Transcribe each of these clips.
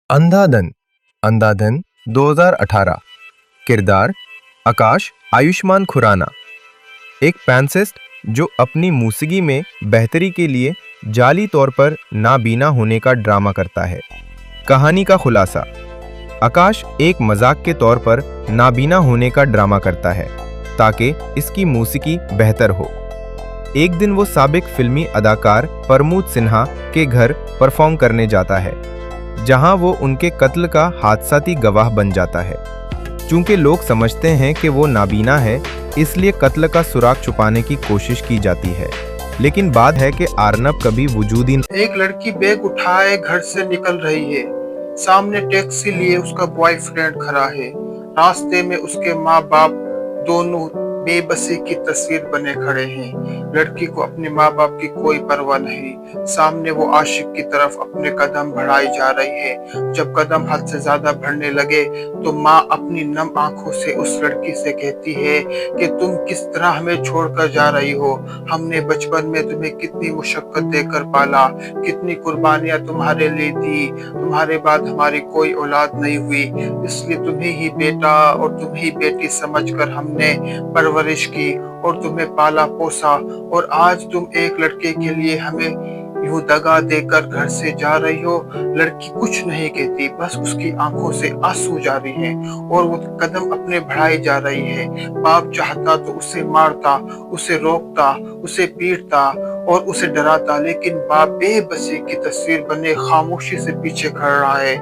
अंधाधन अंधाधन 2018। किरदार आकाश आयुष्मान खुराना, एक पैंसिस्ट जो अपनी मौसीकी में बेहतरी के लिए जाली तौर पर नाबीना होने का ड्रामा करता है। कहानी का खुलासा: आकाश एक मजाक के तौर पर नाबीना होने का ड्रामा करता है ताकि इसकी मौसीकी बेहतर हो। एक दिन वो साबिक फिल्मी अदाकार प्रमोद सिन्हा के घर परफॉर्म करने जाता है, जहां वो उनके कत्ल का हादसाती गवाह बन जाता है। चूंकि लोग समझते हैं कि वो नाबीना है, इसलिए कत्ल का सुराग छुपाने की कोशिश की जाती है, लेकिन बात है कि आर्नब कभी वजूद ही एक लड़की बैग उठाए घर से निकल रही है। सामने टैक्सी लिए उसका बॉयफ्रेंड खड़ा है। रास्ते में उसके माँ बाप दोनों बेबसी की तस्वीर बने खड़े हैं। लड़की को अपने माँ बाप की कोई परवाह नहीं। सामने वो आशिक की तरफ अपने कदम बढ़ाई जा रही है। जब कदम हद से ज्यादा बढ़ने लगे तो माँ अपनी नम आंखों से उस लड़की से कहती है कि तुम किस तरह हमें छोड़कर जा रही हो। हमने बचपन में तुम्हें कितनी मुशक्कत देकर पाला, कितनी कुर्बानियां तुम्हारे लिए दी। तुम्हारे बाद हमारी कोई औलाद नहीं हुई, इसलिए तुम्हें ही बेटा और तुम्हें ही बेटी समझकर हमने परवरिश की और तुम्हें पाला पोसा, और आज तुम एक लड़के के लिए हमें यूं दगा देकर घर से जा रही हो। लड़की कुछ नहीं कहती, बस उसकी आंखों से आंसू जारी हैं और वो कदम अपने बढ़ाई जा रही है। बाप चाहता तो उसे मारता, उसे रोकता, उसे पीटता और उसे डराता, लेकिन बाप बेबसी की तस्वीर बने खामोशी से पीछे खड़ रहा है।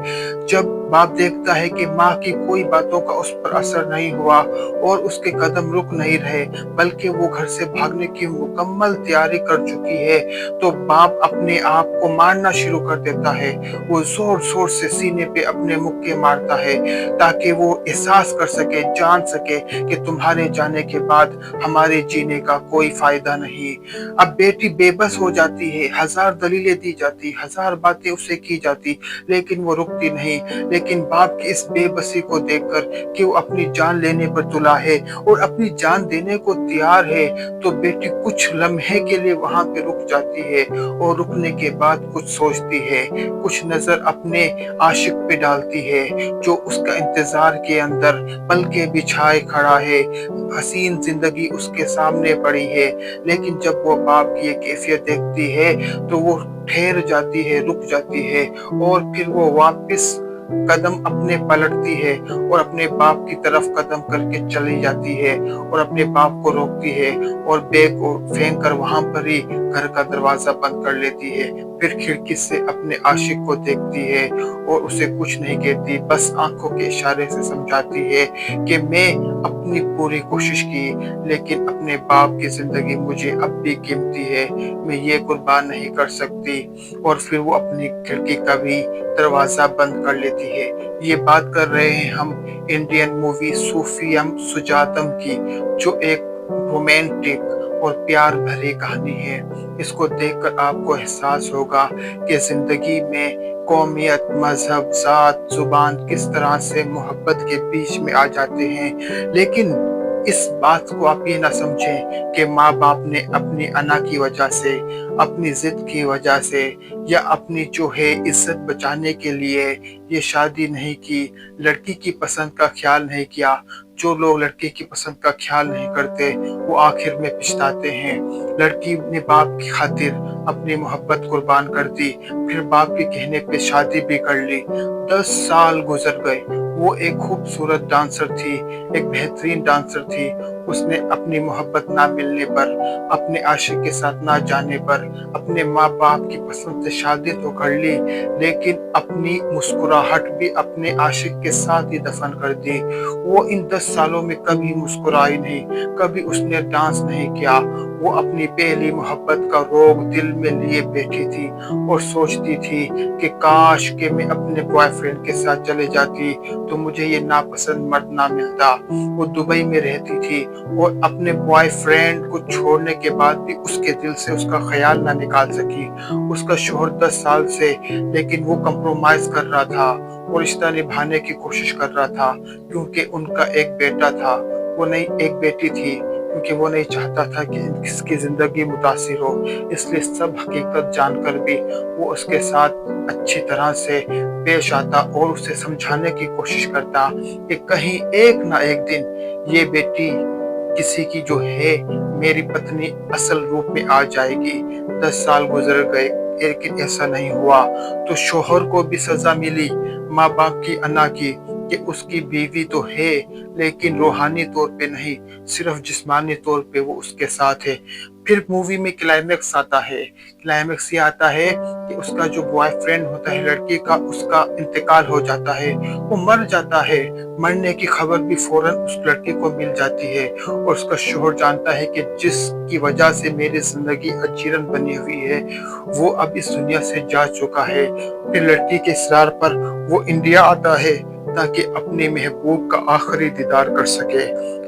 जब बाप देखता है कि माँ की कोई बातों का उस पर असर नहीं हुआ और उसके कदम रुक नहीं रहे, बल्कि वो घर से भागने की मुकम्मल तैयारी कर चुकी है, तो बाप अपने आप को मारना शुरू कर देता है। वो जोर जोर से सीने पे अपने मुक्के मारता है ताकि वो एहसास कर सके, जान सके कि तुम्हारे जाने के बाद हमारे जीने का कोई फायदा नहीं। अब बेटी बेबस हो जाती है, हजार दलीलें दी जाती, हजार बातें उसे की जाती, लेकिन वो रुकती नहीं। लेकिन बाप की इस बेबसी को देखकर कि वो अपनी जान लेने पर तुला है और अपनी जान देने को तैयार है, तो बेटी कुछ लम्हे के लिए वहां पे रुक जाती है और रुकने के बाद कुछ सोचती है, कुछ नजर अपने आशिक पे डालती है जो उसका इंतजार के अंदर पलके बिछाए खड़ा है। हसीन जिंदगी उसके सामने पड़ी है, लेकिन जब वो बाप की ये कैफियत देखती है तो वो ठहर जाती है, रुक जाती है और फिर वो वापस कदम अपने पलटती है और अपने बाप की तरफ कदम करके चली जाती है और अपने बाप को रोकती है और बैग को फेंक कर वहां पर ही घर का दरवाजा बंद कर लेती है। फिर खिड़की से अपने आशिक को देखती है और उसे कुछ नहीं कहती, बस आंखों के इशारे से समझाती है कि मैं अपनी पूरी कोशिश की, लेकिन अपने बाप की जिंदगी मुझे अब भी कीमती है, मैं ये कुर्बान नहीं कर सकती। और फिर वो अपनी खिड़की का भी दरवाजा बंद कर लेती है। ये बात कर रहे हैं हम इंडियन मूवी सूफियम सुजातम की, जो एक रोमांटिक और प्यार भरी कहानी है। इसको देखकर आपको एहसास होगा कि जिंदगी में कौमियत, मजहब, जात, जुबान किस तरह से मोहब्बत के बीच में आ जाते हैं। लेकिन इस बात को आप ये ना समझें कि माँ बाप ने अपनी अना की वजह से, अपनी जिद की वजह से या अपनी जो है इज्जत बचाने के लिए ये शादी नहीं की, लड़की की पसंद का ख्याल नहीं किया। जो लोग लड़की की पसंद का ख्याल नहीं करते वो आखिर में पछताते हैं। लड़की ने बाप की खातिर अपनी मोहब्बत कुर्बान कर दी, फिर बाप के कहने पे शादी भी कर ली। 10 साल गुजर गए। वो एक खूबसूरत डांसर थी, एक बेहतरीन डांसर थी। उसने अपनी मोहब्बत ना मिलने पर, अपने आशिक के साथ ना जाने पर, अपने माँ बाप की पसंद से शादी तो कर ली, लेकिन अपनी मुस्कुराहट भी अपने आशिक के साथ ही दफन कर दी। वो इन 10 सालों में कभी मुस्कुराई नहीं, कभी उसने डांस नहीं किया। वो अपनी पहली मोहब्बत का रोग दिल में लिए बैठी थी और सोचती थी कि काश कि मैं अपने बॉयफ्रेंड के साथ चले जाती तो मुझे ये नापसंद मर्द ना मिलता। वो दुबई में रहती थी और अपने बॉयफ्रेंड को छोड़ने के बाद भी उसके दिल से उसका ख्याल ना निकाल सकी। उसका शोहर 10 साल से, लेकिन वो कंप्रोमाइज कर रहा था और रिश्ता निभाने की कोशिश कर रहा था, क्योंकि उनका एक बेटा था, वो नहीं एक बेटी थी। क्योंकि वो नहीं चाहता था कि इसकी ज़िंदगी मुतासिर हो। इसलिए सब हकीकत जानकर भी वो उसके साथ अच्छी तरह से पेश आता और उसे समझाने की कोशिश करता कि कहीं एक ना एक दिन ये बेटी किसी की जो है मेरी पत्नी असल रूप में आ जाएगी। 10 साल गुजर गए लेकिन ऐसा नहीं हुआ। तो शोहर को भी सजा मिली माँ बाप की अना की कि उसकी बीवी तो है लेकिन रूहानी तौर पे नहीं, सिर्फ जिस्मानी तौर पे वो उसके साथ है। फिर मूवी में क्लाइमेक्स आता है। क्लाइमेक्स ये आता है कि उसका जो बॉयफ्रेंड होता है लड़की का, उसका इंतकाल हो जाता है, वो मर जाता है। मरने की खबर भी फौरन उस लड़की को मिल जाती है और उसका शोहर जानता है कि जिसकी वजह से मेरी जिंदगी अजीरन बनी हुई है वो अब इस दुनिया से जा चुका है। फिर लड़की के इसरार पर वो इंडिया आता है ताकि अपने महबूब का आखिरी दीदार कर सके।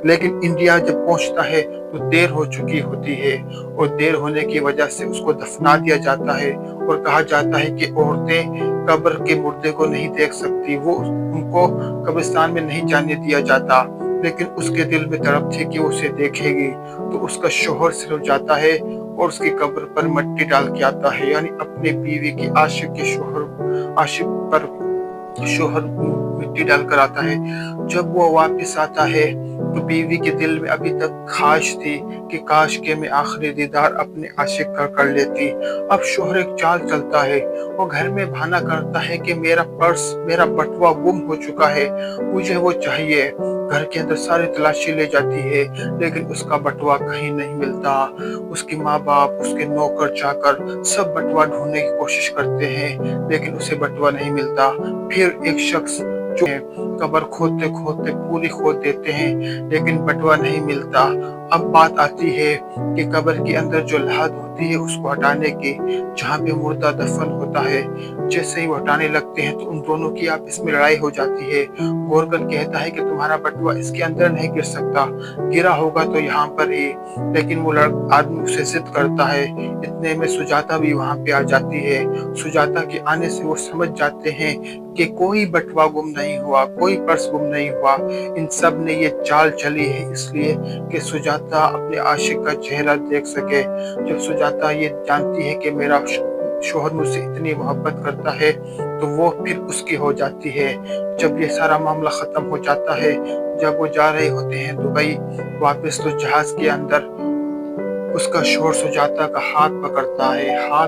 लेकिन इंडिया जब पहुंचता है तो देर हो चुकी होती है और देर होने की वजह से उसको दफना दिया जाता है और कहा जाता है कि औरतें कब्र के मुर्दे को नहीं देख सकती, वो उनको कब्रिस्तान में नहीं जाने दिया जाता। लेकिन उसके दिल में तड़प थी कि वो उसे देखेगी। तो उसका शोहर सिर्फ जाता है और उसकी कब्र पर मिट्टी डाल के आता है, यानी अपने बीवी की आशिक के आशिक पर शोहर मिट्टी डालकर आता है। जब वो वापस आता है तो बीवी के दिल में अभी तक ख्वाहिश थी कि काश के मैं आखिरी दीदार अपने आशिक का कर लेती। अब शोहर एक चाल चलता है, वो घर में बहाना करता है कि मेरा पर्स, मेरा बटुआ गुम हो चुका है, मुझे वो चाहिए। घर के अंदर सारी तलाशी ले जाती है लेकिन उसका बटुआ कहीं नहीं मिलता। उसके माँ बाप, उसके नौकर चाकर सब बटुआ ढूंढने की कोशिश करते हैं लेकिन उसे बटुआ नहीं मिलता। फिर एक शख्स जो कब्र खोदते खोदते पूरी खोद देते हैं लेकिन बटुआ नहीं मिलता। अब बात आती है कि कब्र के अंदर जो लाद होती है उसको हटाने की, जहाँ पे मुर्दा दफन होता है। जैसे ही वो हटाने लगते हैं तो उन दोनों की आपस में लड़ाई हो जाती है। गोरगन कहता है कि तुम्हारा बटुआ इसके अंदर नहीं गिर सकता, गिरा होगा तो यहाँ पर ही। लेकिन वो आदमी उसे जिद करता है। इतने में सुजाता भी वहां पे आ जाती है। सुजाता के आने से वो समझ जाते हैं कि कोई बटुआ गुम नहीं हुआ, कोई पर्स गुम नहीं हुआ। इन सब ने ये चाल चली है इसलिए कि सुजाता अपने आशिक का चेहरा देख सके। जब सुजाता ये जानती है कि मेरा शोहर मुझसे इतनी मोहब्बत करता है तो वो फिर उसकी हो जाती है। जब ये सारा मामला खत्म हो जाता है, जब वो जा रहे होते हैं दुबई वापस, तो जहाज के अंदर उसका शोहर सुजाता का हाथ पकड़ता है। हाथ